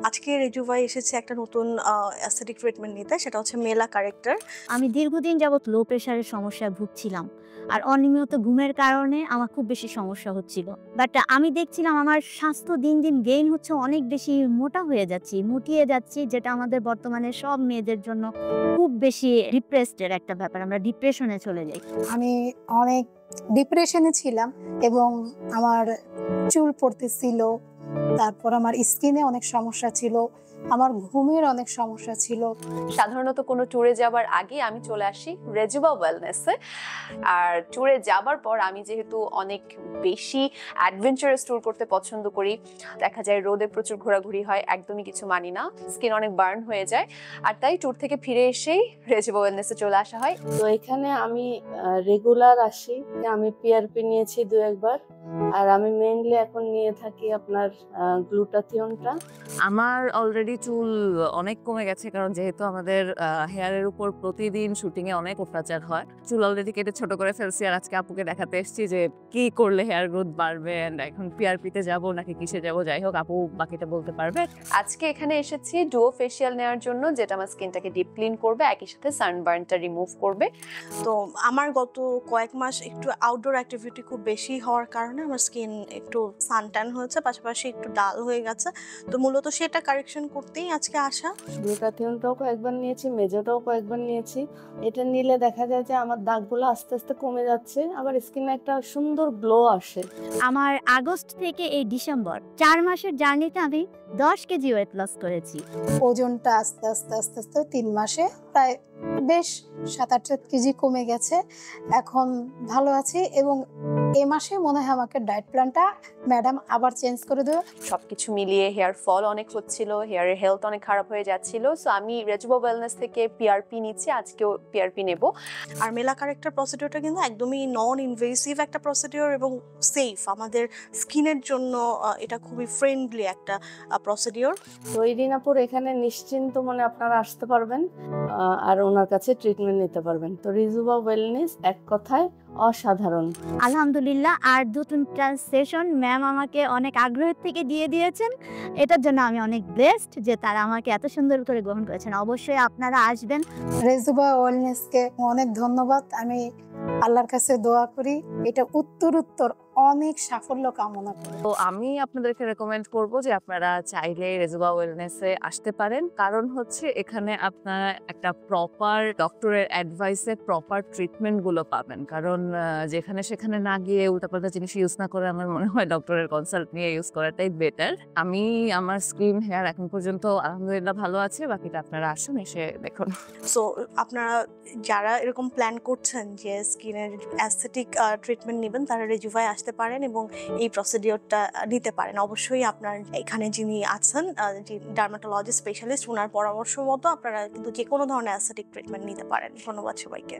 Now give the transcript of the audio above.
আজকে রেজুভাই এসেছে একটা নতুন অ্যাসথেটিক ট্রিটমেন্ট নিতে, সেটা হচ্ছে মেলা কারেক্টার। আমি দীর্ঘদিন যাবৎ লো প্রেশারের সমস্যায় ভুগছিলাম। আর অনিয়মিত ঘুমের কারণে আমার খুব বেশি সমস্যা হচ্ছিল। বাট আমি দেখছিলাম আমার স্বাস্থ্য দিন, দিন গেইন হচ্ছে, অনেক বেশি মোটা হয়ে যাচ্ছি, মুটিয়ে যাচ্ছি, যেটা আমাদের বর্তমানে সব মেয়েদের জন্য খুব বেশি ডিপ্রেসড এর একটা ব্যাপার। আমরা ডিপ্রেশনে চলে যাই। আমি অনেক ডিপ্রেশনে ছিলাম এবং আমার চুল পড়তেছিল, তারপর আমার স্কিনে অনেক সমস্যা ছিল, আমার ঘুমের অনেক সমস্যা ছিল। সাধারণত কোনো ট্যুরে যাবার আগে আমি চলে আসি রেজুবা ওয়েলনেসে। আর ট্যুরে যাবার পর আমি যেহেতু অনেক বেশি অ্যাডভেঞ্চারাস ট্যুর করতে পছন্দ করি, দেখা যায় রোদে প্রচুর ঘোরাঘুরি হয়, একদমই কিছু মানি না, স্কিন অনেক বার্ন হয়ে যায়। আর তাই ট্যুর থেকে ফিরে এসেই রেজুবা ওয়েলনেসে চলে আসা হয়। তো এখানে আমি রেগুলার আসি। আমি পিআরপি নিয়েছি ২-১ বার। আর আমি মেইনলি এখন নিয়ে থাকি আপনার গ্লুটাথিয়নটা। আমার অলরেডি চুল অনেক কমে গেছে, কারণ যেহেতু আমাদের হেয়ারের উপর প্রতিদিন শুটিং এ অনেক অত্যাচার হয়। চুল অলরেডি কেটে ছোট করে ফেলছি, আর আজকে আপুকে দেখাতে এসেছি যে কি করলে হেয়ার গ্রোথ বাড়বে, and এখন পিআরপি তে যাব নাকি কিসে যাব, যাই হোক আপু বাকিটা বলতে পারবে। আজকে এখানে এসেছি ডুও ফেশিয়াল নেওয়ার জন্য, যেটা আমার স্কিনটাকে ডিপ ক্লিন করবে, একই সাথে সানবার্নটা রিমুভ করবে। তো আমার গত কয়েক মাস একটু আউটডোর অ্যাক্টিভিটি খুব বেশি হওয়ার কারণে আমার স্কিন একটু সানট্যান হয়েছে, পাশাপাশি একটু ডাল হয়ে গেছে। তো মূলত সেটা কারেকশন করতেই আজকে আসা। গ্লুটাথিয়নটাও কয়েকবার নিয়েছি, মেজোটাও কয়েকবার নিয়েছি। এটা নিলে দেখা যায় যে আমার দাগগুলো আস্তে আস্তে কমে যাচ্ছে, আবার স্কিনে একটা সুন্দর গ্লো আসে। আমার আগস্ট থেকে এই ডিসেম্বর ৪ মাসের জার্নিতে আমি ১০ কেজি ওয়েট লস করেছি। ওজনটা আস্তে আস্তে আস্তে আস্তে ৩ মাসে প্রায় বেশ ৭-৮ কেজি কমে গেছে। এখন ভালো আছি এবং এ মাসে মনে হয় আমাকে ডায়েট প্ল্যানটা ম্যাডাম আবার চেঞ্জ করে দেবে। সবকিছু মিলিয়ে হেয়ার ফল অনেক হচ্ছিল, হেয়ারের হেলথ অনেক খারাপ হয়ে যাচ্ছিল। সো আমি রেজুবা ওয়েলনেস থেকে পিআরপি নিচ্ছি, আজকেও পিআরপি নেব। আর মেলা কারেক্টার প্রসিডিওরটা কিন্তু একদমই নন ইনভেসিভ একটা প্রসিডিওর এবং সেফ। আমাদের স্কিনের জন্য এটা খুবই ফ্রেন্ডলি একটা প্রসিডিওর। তো ইরিনাপুর এখানে নিশ্চিন্ত মনে আপনারা আসতে পারবেন আর ওনার কাছে ট্রিটমেন্ট নিতে পারবেন। তো রিজুবা ওয়েলনেস এক কথায় অসাধারণ। আলহামদুলিল্লাহ। আর ২-৩টা সেশন ম্যাম আমাকে অনেক আগ্রহের থেকে দিয়ে দিয়েছেন। এটার জন্য আমি অনেক ব্লেসড যে তারা আমাকে এত সুন্দর করে গ্রহণ করেছেন। অবশ্যই আপনারা আসবেন। রেজুবা ওয়েলনেসকে অনেক ধন্যবাদ। আমি আল্লাহর কাছে দোয়া করি এটা উত্তরোত্তর অনেক সাফল্য কামনা করি। তো আমি আপনাদেরকে রেকমেন্ড করব যে আপনারা চাইলে রেজুবা ওয়েলনেসে আসতে পারেন, কারণ হচ্ছে এখানে আপনারা একটা প্রপার ডক্টরের অ্যাডভাইসে প্রপার ট্রিটমেন্ট গুলো পাবেন। কারণ যেখানে সেখানে না গিয়ে উল্টাপাল্টা জিনিস ইউজ না করে আমার মনে হয় ডক্টরের কনসাল্ট নিয়ে ইউজ করাটাই বেটার। আমার স্কিন হেয়ার এখন পর্যন্ত আলহামদুলিল্লাহ ভালো আছে, বাকিটা আপনারা আসুন, এসে দেখুন। সো আপনারা যারা এরকম প্ল্যান করছেন যে স্কিনের অ্যাস্থেটিক ট্রিটমেন্ট নেবেন, তারা রেজুভাই আসতে পারেন এবং এই প্রসিডিওরটা নিতে পারেন। অবশ্যই আপনার এখানে যিনি আছেন, ডার্মাটোলজি স্পেশালিস্ট, ওনার পরামর্শ মতো আপনারা কিন্তু যে কোনো ধরনের অ্যাস্থেটিক ট্রিটমেন্ট নিতে পারেন। ধন্যবাদ সবাইকে।